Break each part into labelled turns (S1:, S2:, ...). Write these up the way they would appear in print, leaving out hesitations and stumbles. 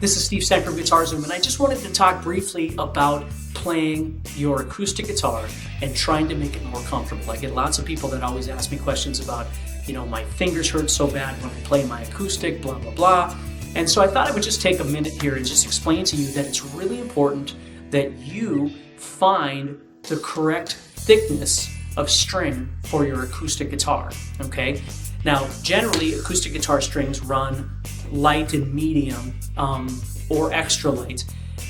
S1: This is Steve Sank from GuitarZoom, and I just wanted to talk briefly about playing your acoustic guitar and trying to make it more comfortable. I get lots of people that always ask me questions about, my fingers hurt so bad when I play my acoustic, blah, blah, blah. And so I thought I would just take a minute here and just explain to you that it's really important that you find the correct thickness of string for your acoustic guitar, okay? Now, generally, acoustic guitar strings run light and medium or extra light.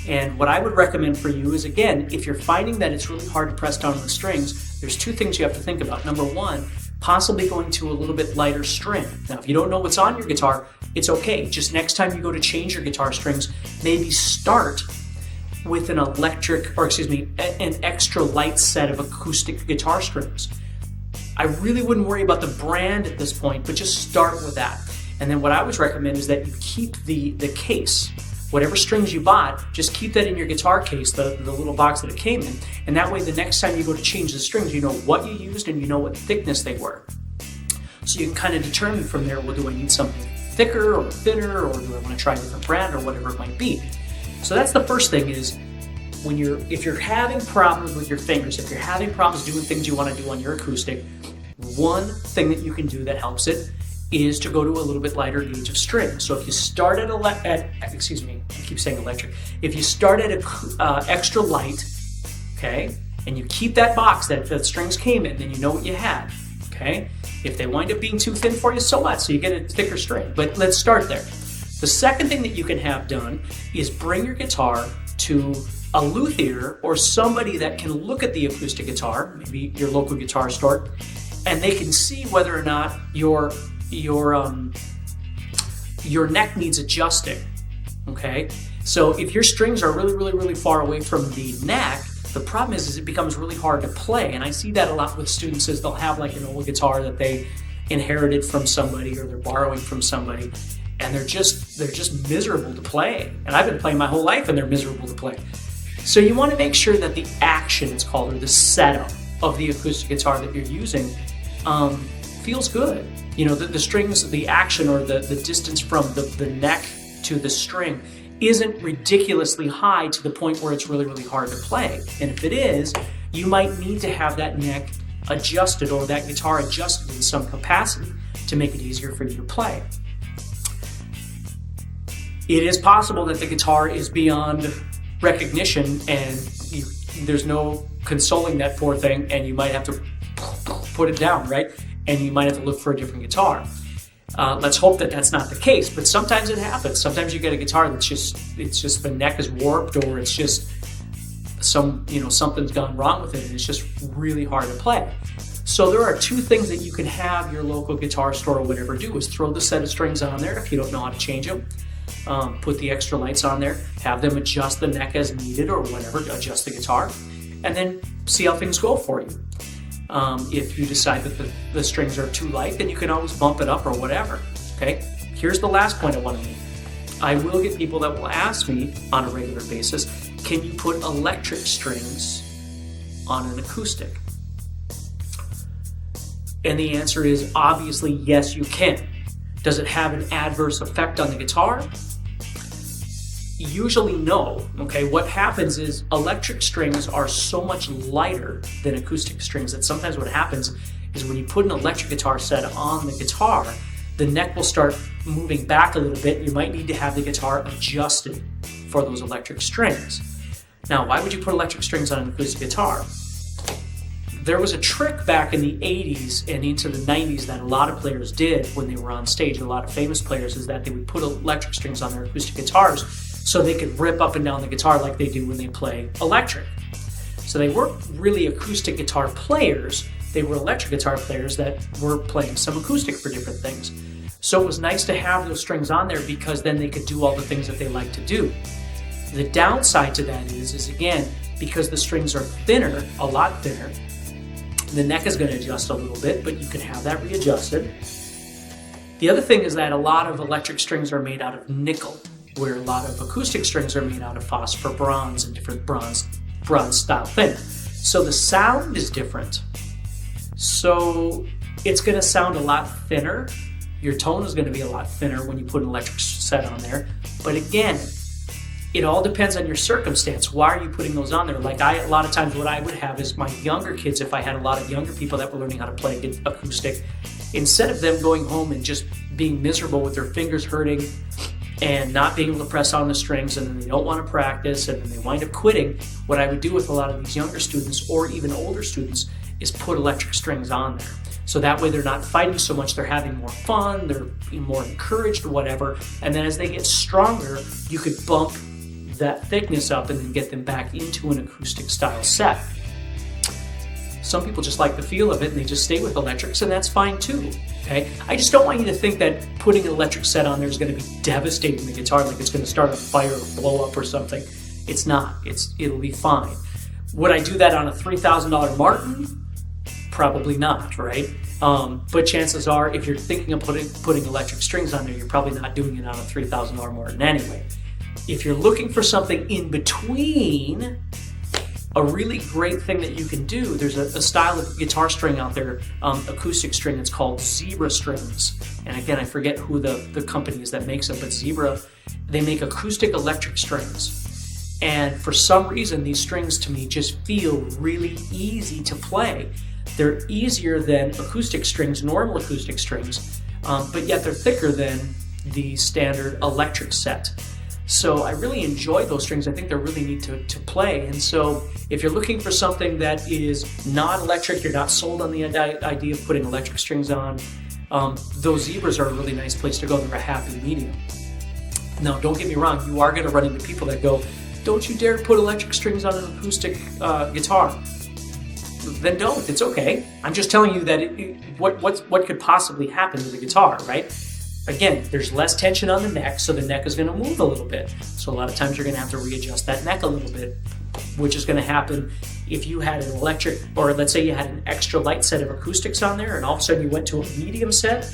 S1: And what I would recommend for you is, again, if you're finding that it's really hard to press down on the strings, there's two things you have to think about. Number one, possibly going to a little bit lighter string. Now, if you don't know what's on your guitar, it's okay. Just next time you go to change your guitar strings, maybe start with an extra light set of acoustic guitar strings. I really wouldn't worry about the brand at this point, but just start with that. And then what I always recommend is that you keep the case. Whatever strings you bought, just keep that in your guitar case, the little box that it came in. And that way, the next time you go to change the strings, you know what you used and you know what thickness they were. So you can kind of determine from there, well, do I need something thicker or thinner, or do I want to try a different brand, or whatever it might be. So that's the first thing is, if you're having problems with your fingers, if you're having problems doing things you want to do on your acoustic, one thing that you can do that helps it is to go to a little bit lighter gauge of string. So if you start at If you start at extra light, okay, and you keep that box that the strings came in, then you know what you had, okay? If they wind up being too thin for you, so what? So you get a thicker string, but let's start there. The second thing that you can have done is bring your guitar to a luthier or somebody that can look at the acoustic guitar, maybe your local guitar store, and they can see whether or not your neck needs adjusting, okay? So if your strings are really, really, really far away from the neck, the problem is it becomes really hard to play. And I see that a lot with students is they'll have like an old guitar that they inherited from somebody or they're borrowing from somebody, and they're just miserable to play. And I've been playing my whole life and they're miserable to play. So you want to make sure that the action, it's called, or the setup of the acoustic guitar that you're using feels good. The strings, the action, or the distance from the neck to the string isn't ridiculously high to the point where it's really, really hard to play. And if it is, you might need to have that neck adjusted or that guitar adjusted in some capacity to make it easier for you to play. It is possible that the guitar is beyond recognition and there's no consoling that poor thing, and you might have to put it down, right? And you might have to look for a different guitar. Let's hope that that's not the case, but sometimes it happens. Sometimes you get a guitar that's just the neck is warped, or it's just something's gone wrong with it and it's just really hard to play. So there are two things that you can have your local guitar store or whatever do is throw the set of strings on there if you don't know how to change them. Put the extra lights on there, have them adjust the neck as needed or whatever, adjust the guitar, and then see how things go for you. If you decide that the strings are too light, then you can always bump it up or whatever, okay? Here's the last point I want to make. I will get people that will ask me on a regular basis, can you put electric strings on an acoustic? And the answer is obviously yes, you can. Does it have an adverse effect on the guitar? Usually no, okay? What happens is electric strings are so much lighter than acoustic strings that sometimes what happens is when you put an electric guitar set on the guitar, the neck will start moving back a little bit. You might need to have the guitar adjusted for those electric strings. Now, why would you put electric strings on an acoustic guitar? There was a trick back in the 80s and into the 90s that a lot of players did when they were on stage, a lot of famous players, is that they would put electric strings on their acoustic guitars so they could rip up and down the guitar like they do when they play electric. So they weren't really acoustic guitar players, they were electric guitar players that were playing some acoustic for different things. So it was nice to have those strings on there because then they could do all the things that they like to do. The downside to that is again, because the strings are thinner, a lot thinner, the neck is going to adjust a little bit, but you can have that readjusted. The other thing is that a lot of electric strings are made out of nickel, where a lot of acoustic strings are made out of phosphor bronze and different bronze style things. So the sound is different. So it's going to sound a lot thinner. Your tone is going to be a lot thinner when you put an electric set on there. But again, It all depends on your circumstance. Why are you putting those on there? Like a lot of times what I would have is my younger kids, if I had a lot of younger people that were learning how to play acoustic, instead of them going home and just being miserable with their fingers hurting and not being able to press on the strings, and then they don't want to practice and then they wind up quitting, what I would do with a lot of these younger students or even older students is put electric strings on there. So that way they're not fighting so much, they're having more fun, they're more encouraged or whatever. And then as they get stronger, you could bump that thickness up and then get them back into an acoustic style set. Some people just like the feel of it and they just stay with electrics, and that's fine too. Okay? I just don't want you to think that putting an electric set on there is going to be devastating the guitar, like it's going to start a fire or blow up or something. It's not. It'll be fine. Would I do that on a $3,000 Martin? Probably not, right? But chances are, if you're thinking of putting electric strings on there, you're probably not doing it on a $3,000 Martin anyway. If you're looking for something in between, a really great thing that you can do, there's a style of guitar string out there, acoustic string, it's called Zebra strings. And again, I forget who the company is that makes it, but Zebra, they make acoustic electric strings. And for some reason, these strings to me just feel really easy to play. They're easier than acoustic strings, normal acoustic strings, but yet they're thicker than the standard electric set. So I really enjoy those strings. I think they're really neat to play. And so if you're looking for something that is not electric, you're not sold on the idea of putting electric strings on, those Zebras are a really nice place to go. They're a happy medium. Now, don't get me wrong, you are going to run into people that go, don't you dare put electric strings on an acoustic guitar. Then don't. It's okay. I'm just telling you that what could possibly happen to the guitar, right? Again, there's less tension on the neck, so the neck is going to move a little bit. So a lot of times you're going to have to readjust that neck a little bit, which is going to happen if you had an electric, or let's say you had an extra light set of acoustics on there, and all of a sudden you went to a medium set,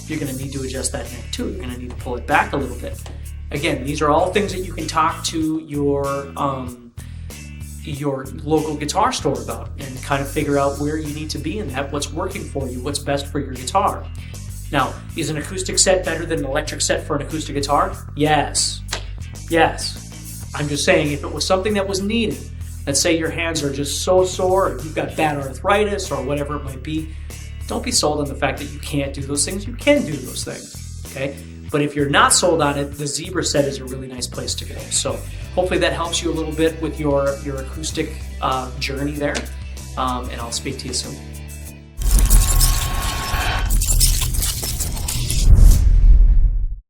S1: you're going to need to adjust that neck too. You're going to need to pull it back a little bit. Again, these are all things that you can talk to your local guitar store about and kind of figure out where you need to be in that, what's working for you, what's best for your guitar. Now, is an acoustic set better than an electric set for an acoustic guitar? Yes. Yes. I'm just saying, if it was something that was needed, let's say your hands are just so sore, or you've got bad arthritis, or whatever it might be, don't be sold on the fact that you can't do those things. You can do those things, okay? But if you're not sold on it, the Zebra set is a really nice place to go. So hopefully that helps you a little bit with your acoustic journey there, and I'll speak to you soon.